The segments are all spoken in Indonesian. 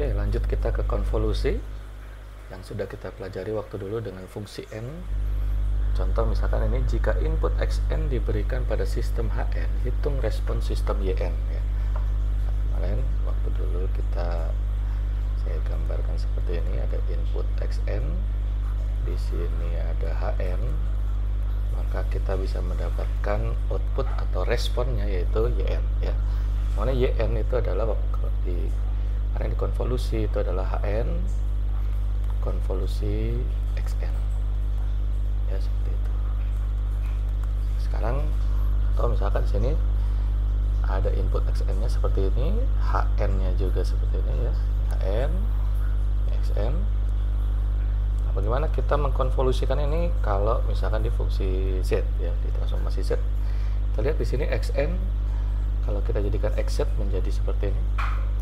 Oke, lanjut kita ke konvolusi yang sudah kita pelajari waktu dulu dengan fungsi n. Contoh misalkan ini, jika input xn diberikan pada sistem hn, hitung respons sistem yn ya. Nah, kemarin waktu dulu saya gambarkan seperti ini, ada input xn, di sini ada hn, maka kita bisa mendapatkan output atau responnya yaitu yn ya. Mana yn itu adalah karena di konvolusi itu adalah hn konvolusi xn ya, seperti itu. Sekarang kalau misalkan di sini ada input xn nya seperti ini, hn nya juga seperti ini ya, hn xn. Nah, bagaimana kita mengkonvolusikan ini kalau misalkan di fungsi z ya, di transformasi z. Kita lihat di sini xn, kalau kita jadikan xz menjadi seperti ini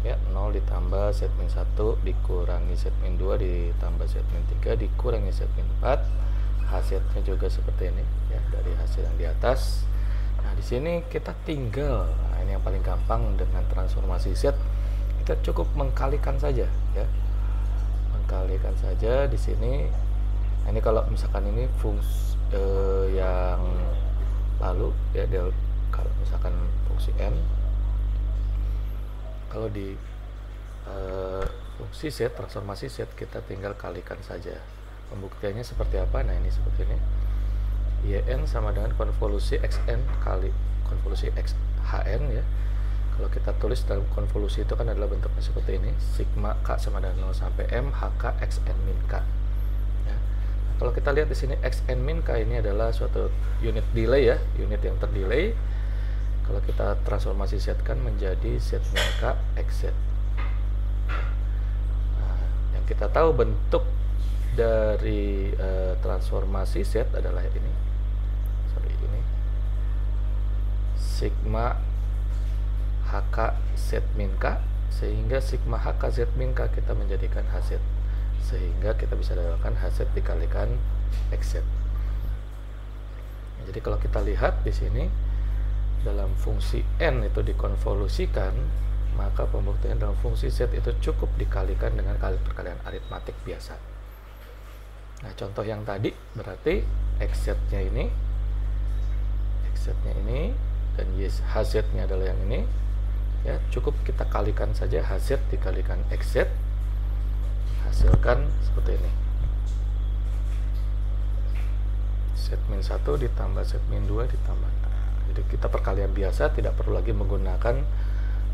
ya, 0 ditambah z-1 dikurangi z-2 ditambah z-3 dikurangi z-4. Hasilnya juga seperti ini ya, dari hasil yang di atas. Nah, di sini kita tinggal, nah ini yang paling gampang dengan transformasi z, kita cukup mengkalikan saja ya. Mengkalikan saja di sini. Nah, ini kalau misalkan ini fungsi yang lalu ya, kalau misalkan fungsi n, kalau di fungsi z, transformasi z, kita tinggal kalikan saja. Pembuktiannya seperti apa? Nah, ini seperti ini. Yn sama dengan konvolusi xn kali konvolusi hn ya. Kalau kita tulis dalam konvolusi itu kan adalah bentuknya seperti ini, sigma k sama dengan 0 sampai m hk xn min k ya. Nah, kalau kita lihat di sini xn min k ini adalah suatu unit delay ya, unit yang terdelay. Kalau kita transformasi z kan menjadi z min k xz. Nah, yang kita tahu bentuk dari transformasi z adalah ini, sigma hk z min k, sehingga sigma hk z min k kita menjadikan hz, sehingga kita bisa dapatkan hz dikalikan xz. Nah, jadi kalau kita lihat di sini dalam fungsi n itu dikonvolusikan, maka pembuktian dalam fungsi z itu cukup dikalikan dengan perkalian aritmatik biasa. Nah, contoh yang tadi berarti xz-nya ini, dan hz-nya adalah yang ini ya, cukup kita kalikan saja hz dikalikan xz, hasilkan seperti ini, z-1 ditambah z-2 ditambah. Jadi kita perkalian biasa, tidak perlu lagi menggunakan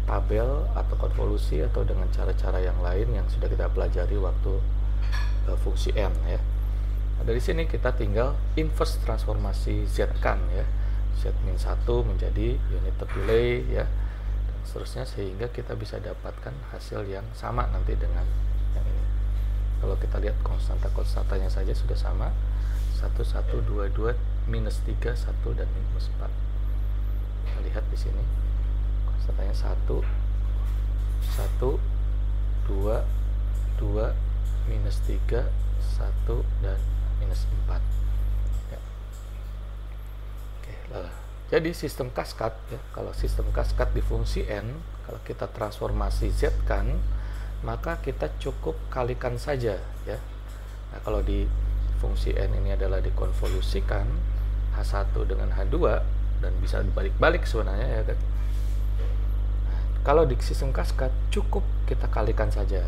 tabel atau konvolusi atau dengan cara-cara yang lain yang sudah kita pelajari waktu fungsi n ya. Nah, dari sini kita tinggal inverse transformasi z kan ya, z-1 menjadi unit terdelay ya, dan seterusnya, sehingga kita bisa dapatkan hasil yang sama nanti dengan yang ini. Kalau kita lihat konstantanya saja sudah sama, 1, 1, 2, 2, minus 3, 1, dan minus 4. Kita lihat di sini konstantanya 1, 1, 2, 2, minus 3, 1, dan minus 4 ya. Oke, lalu jadi sistem kaskat ya, kalau sistem kaskat di fungsi n, kalau kita transformasi z kan, maka kita cukup kalikan saja ya. Nah, kalau di fungsi n ini adalah dikonvolusikan h1 dengan h2, dan bisa dibalik-balik sebenarnya ya kan. Nah, kalau di sistem kaskat cukup kita kalikan saja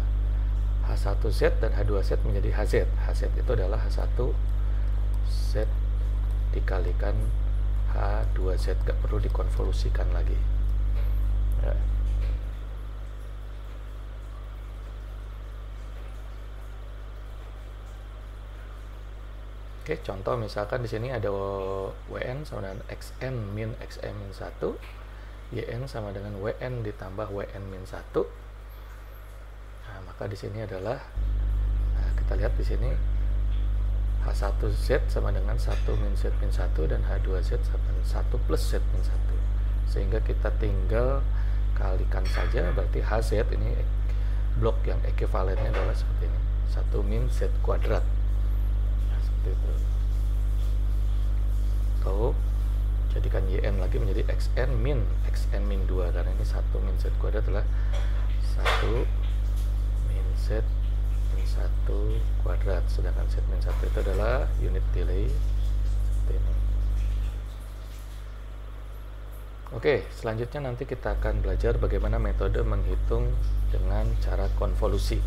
h1z dan h2z menjadi hz. Hz itu adalah h1z dikalikan h2z, gak perlu dikonvolusikan lagi ya. Oke, contoh misalkan di sini ada wn sama dengan xn min xn min 1, yn sama dengan wn ditambah wn min 1. Nah, maka di sini adalah, nah, kita lihat di sini h1z sama dengan 1 min z min 1 dan h2z sama dengan 1 plus z min 1. Sehingga kita tinggal kalikan saja, berarti hz ini blok yang ekivalennya adalah seperti ini, 1 min z kuadrat. Nah, seperti itu. Atau jadikan yn lagi menjadi xn min 2, karena ini 1 min z kuadrat adalah 1 min sedangkan segmen 1 itu adalah unit delay seperti ini. Oke, selanjutnya nanti kita akan belajar bagaimana metode menghitung dengan cara konvolusi.